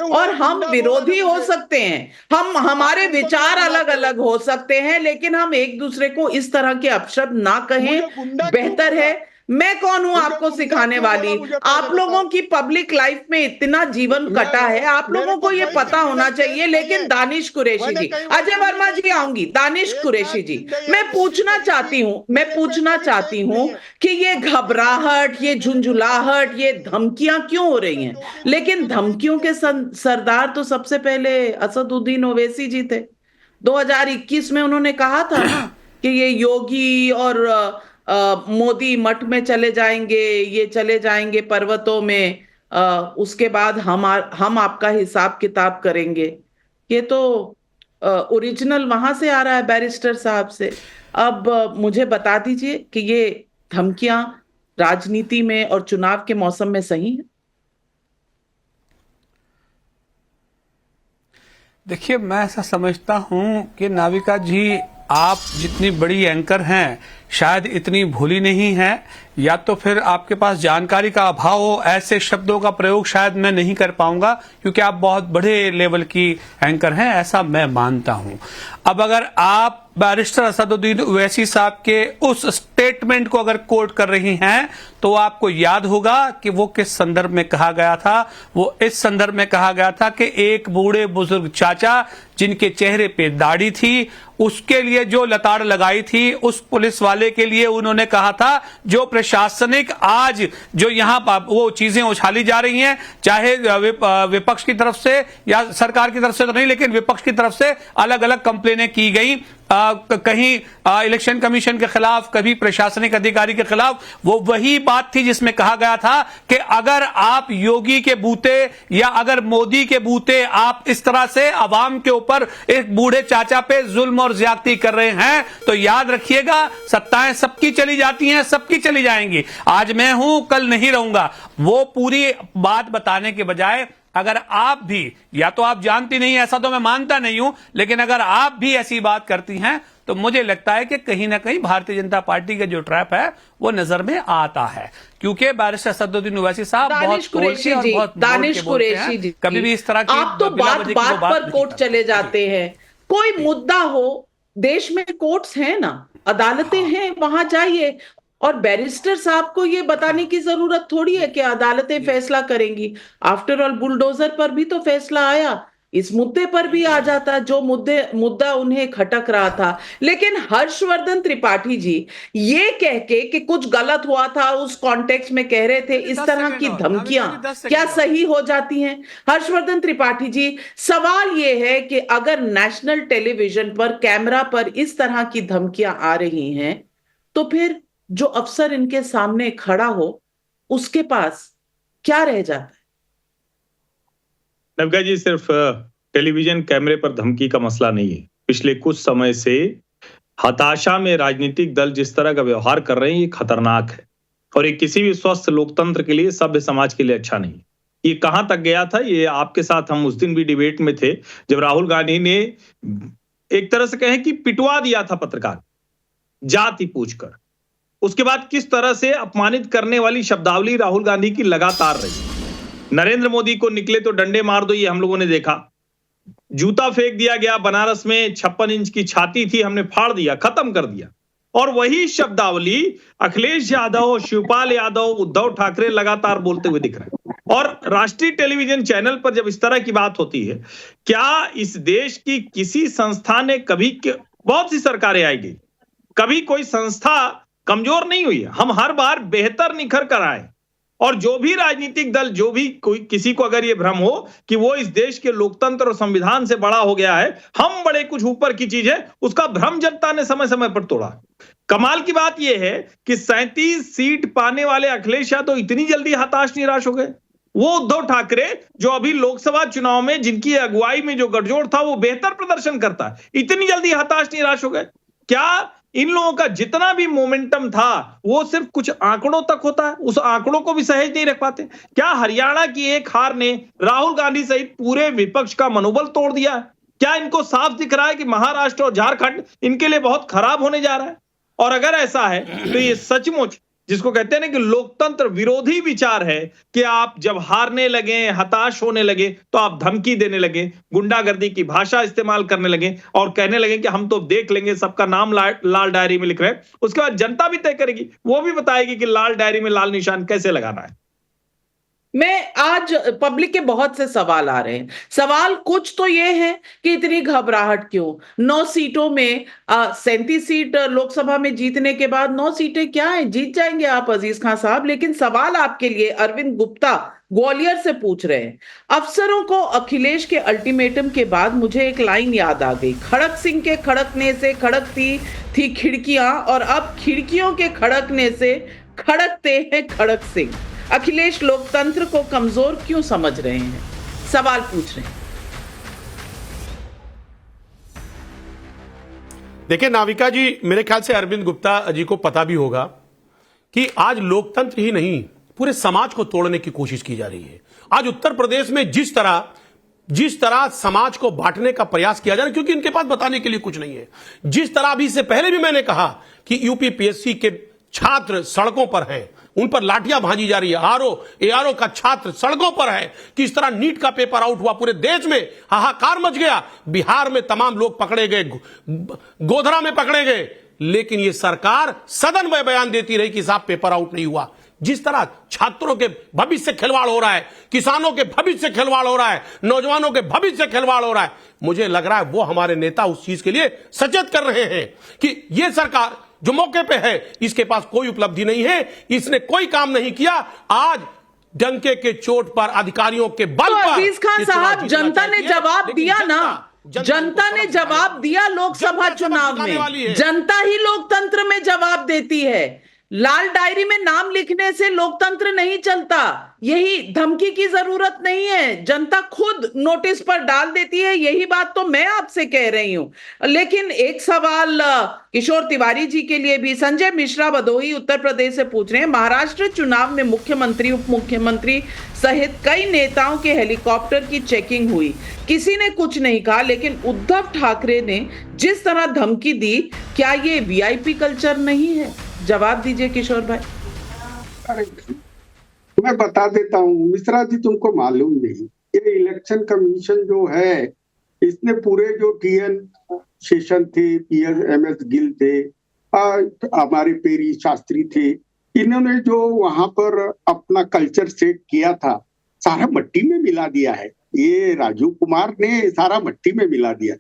और हम विरोधी हो सकते हैं, हमारे विचार अलग अलग हो सकते हैं, लेकिन हम एक दूसरे को इस तरह के अपशब्द ना कहें, बेहतर है। मैं कौन हूं आपको सिखाने वाली? आप लोगों की पब्लिक लाइफ में इतना जीवन कटा है, आप लोगों को ये पता होना चाहिए। लेकिन दानिश कुरैशी जी, अजय वर्मा जी आऊंगी, दानिश कुरैशी जी, मैं पूछना चाहती हूं कि ये घबराहट, ये झुंझुलाहट, ये धमकियां क्यों हो रही हैं? लेकिन धमकियों के सरदार तो सबसे पहले असदुद्दीन ओवैसी जी थे। 2021 में उन्होंने कहा था ना कि ये योगी और मोदी मठ में चले जाएंगे, ये चले जाएंगे पर्वतों में, उसके बाद हम आपका हिसाब किताब करेंगे। ये तो ओरिजिनल वहां से आ रहा है, बैरिस्टर साहब से। अब मुझे बता दीजिए कि ये धमकियां राजनीति में और चुनाव के मौसम में सही है? देखिए, मैं ऐसा समझता हूं कि नाविका जी, आप जितनी बड़ी एंकर हैं शायद इतनी भोली नहीं है, या तो फिर आपके पास जानकारी का अभाव हो। ऐसे शब्दों का प्रयोग शायद मैं नहीं कर पाऊंगा क्योंकि आप बहुत बड़े लेवल की एंकर हैं, ऐसा मैं मानता हूं। अब अगर आप बैरिस्टर असदुद्दीन ओवैसी साहब के उस स्टेटमेंट को अगर कोट कर रही हैं तो आपको याद होगा कि वो किस संदर्भ में कहा गया था। वो इस संदर्भ में कहा गया था कि एक बूढ़े बुजुर्ग चाचा जिनके चेहरे पे दाढ़ी थी, उसके लिए जो लताड़ लगाई थी, उस पुलिस वाले के लिए उन्होंने कहा था जो प्रशासनिक आज जो यहां वो चीजें उछाली जा रही हैं, चाहे विपक्ष की तरफ से या सरकार की तरफ से तो नहीं, लेकिन विपक्ष की तरफ से अलग अलग कंप्लेनें की गई, कहीं इलेक्शन कमीशन के खिलाफ, कभी प्रशासनिक अधिकारी के खिलाफ। वो वही बात थी जिसमें कहा गया था कि अगर आप योगी के बूते या अगर मोदी के बूते आप इस तरह से अवाम के ऊपर एक बूढ़े चाचा पे जुल्म और ज्यादती कर रहे हैं तो याद रखिएगा, सत्ताएं सबकी चली जाती हैं, सबकी चली जाएंगी। आज मैं हूं, कल नहीं रहूंगा। वो पूरी बात बताने के बजाय अगर आप भी, या तो आप जानती नहीं, ऐसा तो मैं मानता नहीं हूं, लेकिन अगर आप भी ऐसी बात करती हैं तो मुझे लगता है कि कहीं ना कहीं भारतीय जनता पार्टी का जो ट्रैप है वो नजर में आता है, क्योंकि बैरिस्टर असदुद्दीन ओवैसी साहब बहुत कुरैशी और बहुत दानिश कुरैशी जी, कभी भी इस तरह की आप तो बात पर कोर्ट चले जाते हैं। कोई मुद्दा हो, देश में कोर्ट्स हैं ना, अदालतें हैं, वहां जाइए। और बैरिस्टर साहब को ये बताने की जरूरत थोड़ी है कि अदालतें फैसला करेंगी। आफ्टर ऑल बुलडोजर पर भी तो फैसला आया, इस मुद्दे पर भी आ जाता जो मुद्दा उन्हें खटक रहा था। लेकिन हर्षवर्धन त्रिपाठी जी ये कह के कि कुछ गलत हुआ था, उस कॉन्टेक्स्ट में कह रहे थे, इस तरह की धमकियां क्या सही हो जाती हैं? हर्षवर्धन त्रिपाठी जी, सवाल ये है कि अगर नेशनल टेलीविजन पर कैमरा पर इस तरह की धमकियां आ रही हैं तो फिर जो अफसर इनके सामने खड़ा हो उसके पास क्या रह जाता है? नवगा जी, सिर्फ टेलीविजन कैमरे पर धमकी का मसला नहीं है। पिछले कुछ समय से हताशा में राजनीतिक दल जिस तरह का व्यवहार कर रहे हैं ये खतरनाक है, और ये किसी भी स्वस्थ लोकतंत्र के लिए, सभ्य समाज के लिए अच्छा नहीं। ये कहां तक गया था, ये आपके साथ हम उस दिन भी डिबेट में थे जब राहुल गांधी ने एक तरह से कहें कि पिटवा दिया था पत्रकार जाति पूछकर। उसके बाद किस तरह से अपमानित करने वाली शब्दावली राहुल गांधी की लगातार रही। नरेंद्र मोदी को निकले तो डंडे मार दो, ये हम लोगों ने देखा। जूता फेंक दिया गया, बनारस में 56 इंच की छाती थी, हमने फाड़ दिया, खत्म कर दिया। और वही शब्दावली अखिलेश यादव, शिवपाल यादव, उद्धव ठाकरे लगातार बोलते हुए दिख रहे हैं। और राष्ट्रीय टेलीविजन चैनल पर जब इस तरह की बात होती है, क्या इस देश की किसी संस्था ने कभी, बहुत सी सरकारें आई गई, कभी कोई संस्था कमजोर नहीं हुई है। हम हर बार बेहतर निखर कर आए। और जो भी राजनीतिक दल, जो भी कोई, किसी को अगर ये भ्रम हो कि वो इस देश के लोकतंत्र और संविधान से बड़ा हो गया है, हम बड़े कुछ ऊपर की चीज है, उसका भ्रम जनता ने समय समय पर तोड़ा। कमाल की बात यह है कि 37 सीट पाने वाले अखिलेश यादव इतनी जल्दी हताश निराश हो गए। वो उद्धव ठाकरे जो अभी लोकसभा चुनाव में जिनकी अगुवाई में जो गठजोड़ था वो बेहतर प्रदर्शन करता है, इतनी जल्दी हताश निराश हो गए। क्या इन लोगों का जितना भी मोमेंटम था वो सिर्फ कुछ आंकड़ों तक होता है? उस आंकड़ों को भी सहेज नहीं रख पाते? क्या हरियाणा की एक हार ने राहुल गांधी सहित पूरे विपक्ष का मनोबल तोड़ दिया? क्या इनको साफ दिख रहा है कि महाराष्ट्र और झारखंड इनके लिए बहुत खराब होने जा रहा है? और अगर ऐसा है तो ये सचमुच जिसको कहते हैं ना कि लोकतंत्र विरोधी विचार है कि आप जब हारने लगे, हताश होने लगे, तो आप धमकी देने लगे, गुंडागर्दी की भाषा इस्तेमाल करने लगे और कहने लगे कि हम तो देख लेंगे, सबका नाम लाल डायरी में लिख रहे हैं। उसके बाद जनता भी तय करेगी, वो भी बताएगी कि लाल डायरी में लाल निशान कैसे लगाना है। मैं आज पब्लिक के बहुत से सवाल आ रहे हैं। सवाल कुछ तो ये है कि इतनी घबराहट क्यों? 9 सीटों में 37 सीट लोकसभा में जीतने के बाद 9 सीटें क्या है, जीत जाएंगे आप अजीज खान साहब। लेकिन सवाल आपके लिए अरविंद गुप्ता ग्वालियर से पूछ रहे हैं। अफसरों को अखिलेश के अल्टीमेटम के बाद मुझे एक लाइन याद आ गई, खड़क सिंह के खड़कने से खड़कती थी खिड़कियां और अब खिड़कियों के खड़कने से खड़कते हैं खड़क सिंह। अखिलेश लोकतंत्र को कमजोर क्यों समझ रहे हैं? सवाल पूछ रहे हैं। देखिए नाविका जी, मेरे ख्याल से अरविंद गुप्ता जी को पता भी होगा कि आज लोकतंत्र ही नहीं, पूरे समाज को तोड़ने की कोशिश की जा रही है। आज उत्तर प्रदेश में जिस तरह समाज को बांटने का प्रयास किया जा रहा है, क्योंकि इनके पास बताने के लिए कुछ नहीं है। जिस तरह अभी से पहले भी मैंने कहा कि यूपीपीएससी के छात्र सड़कों पर हैं, उन पर लाठियां भाजी जा रही है, एआरओ का छात्र सड़कों पर है। किस तरह नीट का पेपर आउट हुआ, पूरे देश में हाहाकार मच गया। बिहार में तमाम लोग पकड़े गए, गोधरा में पकड़े गए, लेकिन यह सरकार सदन में बयान देती रही कि साहब पेपर आउट नहीं हुआ। जिस तरह छात्रों के भविष्य से खिलवाड़ हो रहा है, किसानों के भविष्य से खिलवाड़ हो रहा है, नौजवानों के भविष्य से खिलवाड़ हो रहा है, मुझे लग रहा है वो हमारे नेता उस चीज के लिए सचेत कर रहे हैं कि यह सरकार जो मौके पे है, इसके पास कोई उपलब्धि नहीं है, इसने कोई काम नहीं किया। आज डंके के चोट पर अधिकारियों के बल पर अजीज खान साहब, जनता ने जवाब दिया ना, जनता ने जवाब दिया लोकसभा चुनाव में। जनता ही लोकतंत्र में जवाब देती है। लाल डायरी में नाम लिखने से लोकतंत्र नहीं चलता, यही धमकी की जरूरत नहीं है, जनता खुद नोटिस पर डाल देती है। यही बात तो मैं आपसे कह रही हूं। लेकिन एक सवाल किशोर तिवारी जी के लिए भी। संजय मिश्रा भदोही उत्तर प्रदेश से पूछ रहे हैं, महाराष्ट्र चुनाव में मुख्यमंत्री, उप मुख्यमंत्री सहित कई नेताओं के हेलीकॉप्टर की चेकिंग हुई, किसी ने कुछ नहीं कहा, लेकिन उद्धव ठाकरे ने जिस तरह धमकी दी, क्या ये वीआईपी कल्चर नहीं है? जवाब दीजिए किशोर भाई। अरे मैं बता देता हूँ मिश्रा जी, तुमको मालूम नहीं, ये इलेक्शन कमीशन जो है, इसने पूरे जो टीएन शेषन थे, एमएस गिल थे, हमारे पेरी शास्त्री थे, इन्होंने जो वहां पर अपना कल्चर सेट किया था, सारा मट्टी में मिला दिया है। ये राजीव कुमार ने सारा मट्टी में मिला दिया।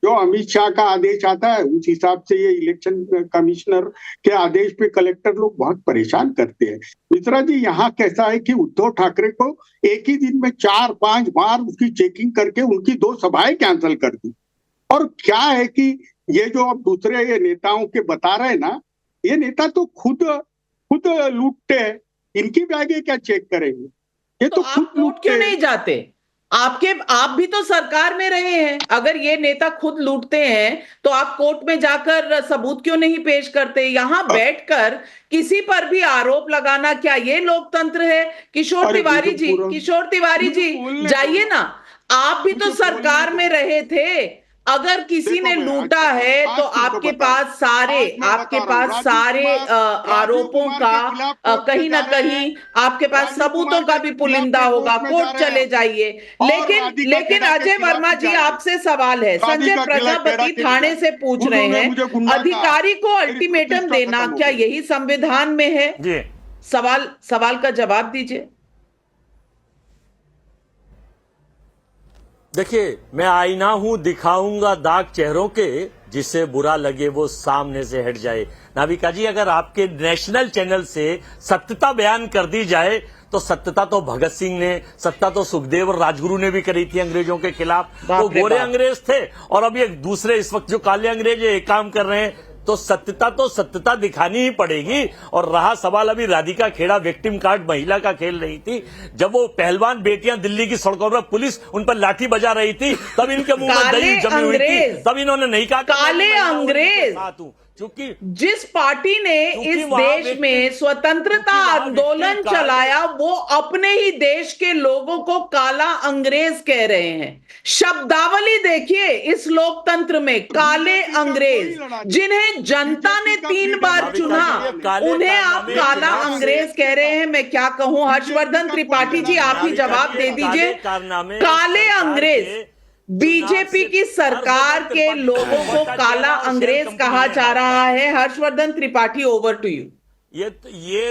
जो अमित शाह का आदेश आता है, उस हिसाब से ये इलेक्शन कमिश्नर के आदेश पे कलेक्टर लोग बहुत परेशान करते हैं। मिश्रा जी, यहाँ कैसा है कि उद्धव ठाकरे को एक ही दिन में 4-5 बार उसकी चेकिंग करके उनकी 2 सभाएं कैंसिल कर दी। और क्या है कि ये जो अब दूसरे ये नेताओं के बता रहे हैं ना, ये नेता तो खुद लूटते हैं, इनकी बैगे क्या चेक करेंगे? ये तो खुद लूटते क्यों नहीं जाते? आप भी तो सरकार में रहे हैं। अगर ये नेता खुद लूटते हैं तो आप कोर्ट में जाकर सबूत क्यों नहीं पेश करते? यहाँ बैठकर किसी पर भी आरोप लगाना, क्या ये लोकतंत्र है? किशोर तिवारी जी जाइए ना, आप भी तो सरकार में रहे थे। अगर किसी ने लूटा है तो आपके पास सारे आरोपों का कहीं ना कहीं आपके पास सबूतों का भी पुलिंदा होगा, कोर्ट चले जाइए। लेकिन अजय वर्मा जी, आपसे सवाल है। संजय प्रजापति थाने से पूछ रहे हैं, अधिकारी को अल्टीमेटम देना क्या यही संविधान में है? सवाल का जवाब दीजिए। देखिए, मैं आईना हूं, दिखाऊंगा दाग चेहरों के, जिसे बुरा लगे वो सामने से हट जाए। नाविका जी, अगर आपके नेशनल चैनल से सत्यता बयान कर दी जाए तो सत्यता तो भगत सिंह ने, सत्ता तो सुखदेव और राजगुरु ने भी करी थी अंग्रेजों के खिलाफ। वो गोरे अंग्रेज थे और अभी एक दूसरे इस वक्त जो काले अंग्रेज एक काम कर रहे हैं। तो सत्यता दिखानी ही पड़ेगी। और रहा सवाल अभी राधिका खेड़ा विक्टिम कार्ड महिला का खेल रही थी, जब वो पहलवान बेटियां दिल्ली की सड़कों पर पुलिस उन पर लाठी बजा रही थी, तब इनके मुंह में दही जमी हुई थी, तब इन्होंने नहीं कहा काले अंग्रेज। क्योंकि जिस पार्टी ने इस देश में स्वतंत्रता आंदोलन चलाया वो अपने ही देश के लोगों को काला अंग्रेज कह रहे हैं। शब्दावली देखिए इस लोकतंत्र में, काले अंग्रेज, जिन्हें जनता ने 3 बार चुना, उन्हें आप काला अंग्रेज कह रहे हैं। मैं क्या कहूं? हर्षवर्धन त्रिपाठी जी, आप ही जवाब दे दीजिए। काले अंग्रेज, बीजेपी की सरकार के लोगों को काला अंग्रेज कहा जा रहा है। Harshvardhan Tripathi, over to you. ये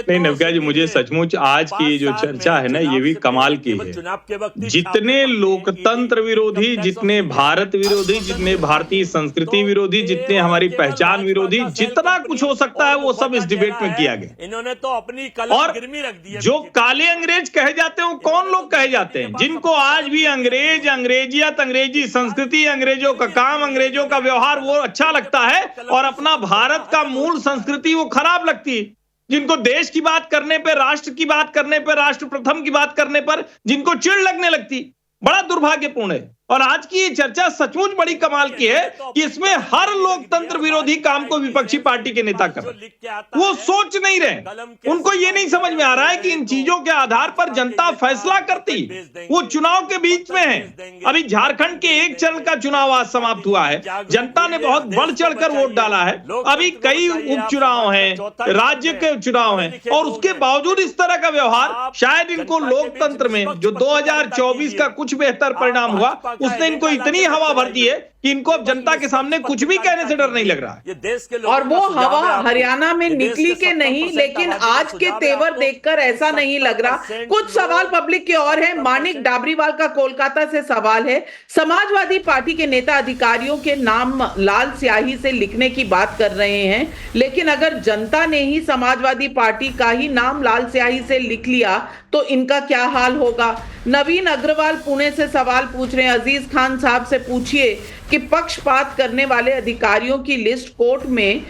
नहीं नविका जी, मुझे सचमुच आज की जो चर्चा है ना, ये भी कमाल की है। जितने लोकतंत्र विरोधी, जितने भारत विरोधी, जितने भारतीय संस्कृति विरोधी, जितने हमारी पहचान विरोधी, जितना कुछ हो सकता है वो सब इस डिबेट में किया गया। इन्होंने तो अपनी और गिरमी रख दी है। जो काले अंग्रेज कहे जाते हैं वो कौन लोग कहे जाते हैं? जिनको आज भी अंग्रेज, अंग्रेजियत, अंग्रेजी संस्कृति, अंग्रेजों का काम, अंग्रेजों का व्यवहार वो अच्छा लगता है और अपना भारत का मूल संस्कृति वो खराब लगती है। जिनको देश की बात करने पे, राष्ट्र की बात करने पे, राष्ट्र प्रथम की बात करने पर जिनको चिढ़ लगने लगती, बड़ा दुर्भाग्यपूर्ण है। और आज की ये चर्चा सचमुच बड़ी कमाल की है कि इसमें हर लोकतंत्र विरोधी काम को विपक्षी पार्टी के नेता कर रहे हैं। वो सोच नहीं रहे, उनको ये नहीं समझ में आ रहा है कि इन चीजों के आधार पर जनता फैसला करती। वो चुनाव के बीच में है। अभी झारखंड के एक चरण का चुनाव आज समाप्त हुआ है। जनता ने बहुत बढ़ चढ़कर वोट डाला है। अभी कई उपचुनाव हैं, राज्य के चुनाव हैं, और उसके बावजूद इस तरह का व्यवहार, शायद इनको लोकतंत्र में जो 2024 का कुछ बेहतर परिणाम हुआ उसने इनको इतनी हवा भर दी है कि इनको अब जनता के सामने कुछ भी कहने से डर नहीं लग रहा है। ये देश के और वो हवा हरियाणा में निकली के नहीं, लेकिन आज के तेवर देखकर ऐसा नहीं लग रहा। कुछ सवाल पब्लिक के और है। मानिक डाबरीवाल का कोलकाता से सवाल है, समाजवादी पार्टी के नेता अधिकारियों के नाम लाल स्याही से लिखने की बात कर रहे हैं, लेकिन अगर जनता ने ही समाजवादी पार्टी का ही नाम लाल स्याही से लिख लिया तो इनका क्या हाल होगा? नवीन अग्रवाल पुणे से सवाल पूछ रहे हैं, अजीज खान साहब से पूछिए कि पक्षपात करने वाले अधिकारियों की लिस्ट कोर्ट में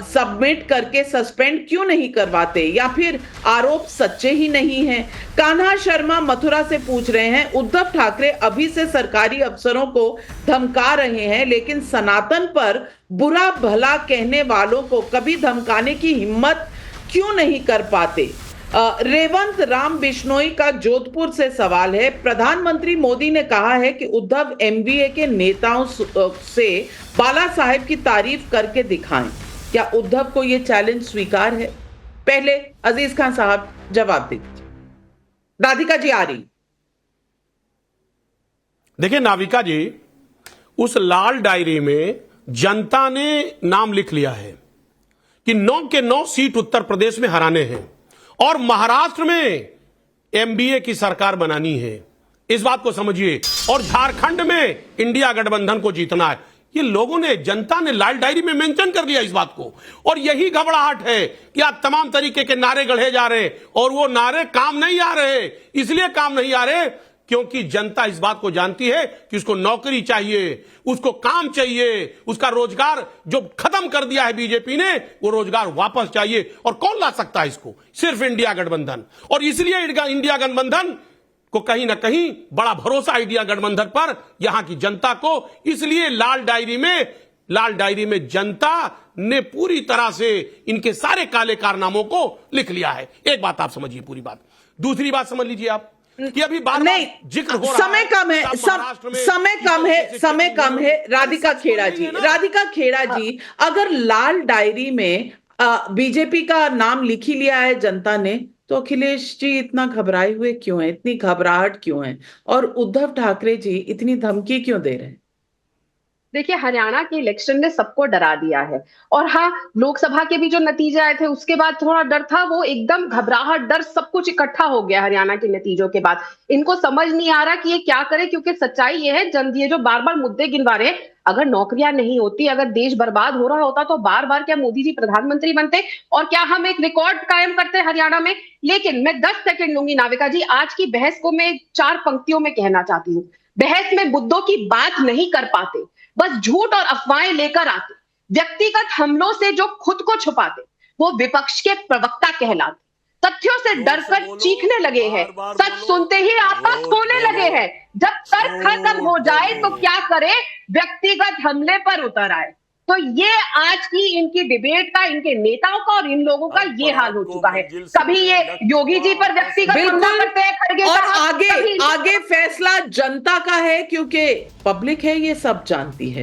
सबमिट करके सस्पेंड क्यों नहीं करवाते, या फिर आरोप सच्चे ही नहीं हैं? कान्हा शर्मा मथुरा से पूछ रहे हैं, उद्धव ठाकरे अभी से सरकारी अफसरों को धमका रहे हैं, लेकिन सनातन पर बुरा भला कहने वालों को कभी धमकाने की हिम्मत क्यों नहीं कर पाते? रेवंत राम बिश्नोई का जोधपुर से सवाल है, प्रधानमंत्री मोदी ने कहा है कि उद्धव एमवीए के नेताओं से बाला साहेब की तारीफ करके दिखाएं। क्या उद्धव को यह चैलेंज स्वीकार है? पहले अजीज खान साहब जवाब दीजिए। राधिका जी आ रही। देखिए नाविका जी, उस लाल डायरी में जनता ने नाम लिख लिया है कि 9 के 9 सीट उत्तर प्रदेश में हराने हैं और महाराष्ट्र में एमबीए की सरकार बनानी है। इस बात को समझिए। और झारखंड में इंडिया गठबंधन को जीतना है। ये लोगों ने, जनता ने लाल डायरी में मेंशन कर दिया इस बात को। और यही घबराहट है कि आज तमाम तरीके के नारे गढ़े जा रहे हैं और वो नारे काम नहीं आ रहे। इसलिए काम नहीं आ रहे क्योंकि जनता इस बात को जानती है कि उसको नौकरी चाहिए, उसको काम चाहिए, उसका रोजगार जो खत्म कर दिया है बीजेपी ने, वो रोजगार वापस चाहिए। और कौन ला सकता है इसको? सिर्फ इंडिया गठबंधन। और इसलिए इंडिया गठबंधन को कहीं ना कहीं बड़ा भरोसा इंडिया गठबंधन पर यहां की जनता को। इसलिए लाल डायरी में जनता ने पूरी तरह से इनके सारे काले कारनामों को लिख लिया है। एक बात आप समझिए, पूरी बात। दूसरी बात समझ लीजिए आप कि अभी बार नहीं, जिक्र हो रहा समय कम है, समय कम है। राधिका खेड़ा जी, अगर लाल डायरी में बीजेपी का नाम लिख ही लिया है जनता ने, तो अखिलेश जी इतना घबराए हुए क्यों हैं? इतनी घबराहट क्यों है? और उद्धव ठाकरे जी इतनी धमकी क्यों दे रहे हैं? देखिए, हरियाणा के इलेक्शन ने सबको डरा दिया है। और हाँ, लोकसभा के भी जो नतीजे आए थे उसके बाद थोड़ा डर था, वो एकदम घबराहट, डर सब कुछ इकट्ठा हो गया हरियाणा के नतीजों के बाद। इनको समझ नहीं आ रहा कि ये क्या करे, क्योंकि सच्चाई ये है, ये जो बार बार मुद्दे गिनवा रहे हैं, अगर नौकरियां नहीं होती, अगर देश बर्बाद हो रहा होता, तो बार बार क्या मोदी जी प्रधानमंत्री बनते और क्या हम एक रिकॉर्ड कायम करते हरियाणा में? लेकिन मैं 10 सेकंड लूंगी नाविका जी। आज की बहस को मैं 4 पंक्तियों में कहना चाहती हूँ। बहस में मुद्दों की बात नहीं कर पाते, बस झूठ और अफवाहें लेकर आते। व्यक्तिगत हमलों से जो खुद को छुपाते, वो विपक्ष के प्रवक्ता कहलाते। तथ्यों से डरकर चीखने लगे हैं, सच सुनते ही आपस खोने लगे हैं। जब तर्क खत्म हो जाए तो क्या करे, व्यक्तिगत हमले पर उतर आए। तो ये आज की इनकी डिबेट का, इनके नेताओं का और इन लोगों का ये हाल हो चुका है। कभी ये योगी जी पर व्यक्तिगत हमला करते हैं खड़गे और साहब, आगे कभी आगे फैसला जनता का है, क्योंकि पब्लिक है, ये सब जानती है।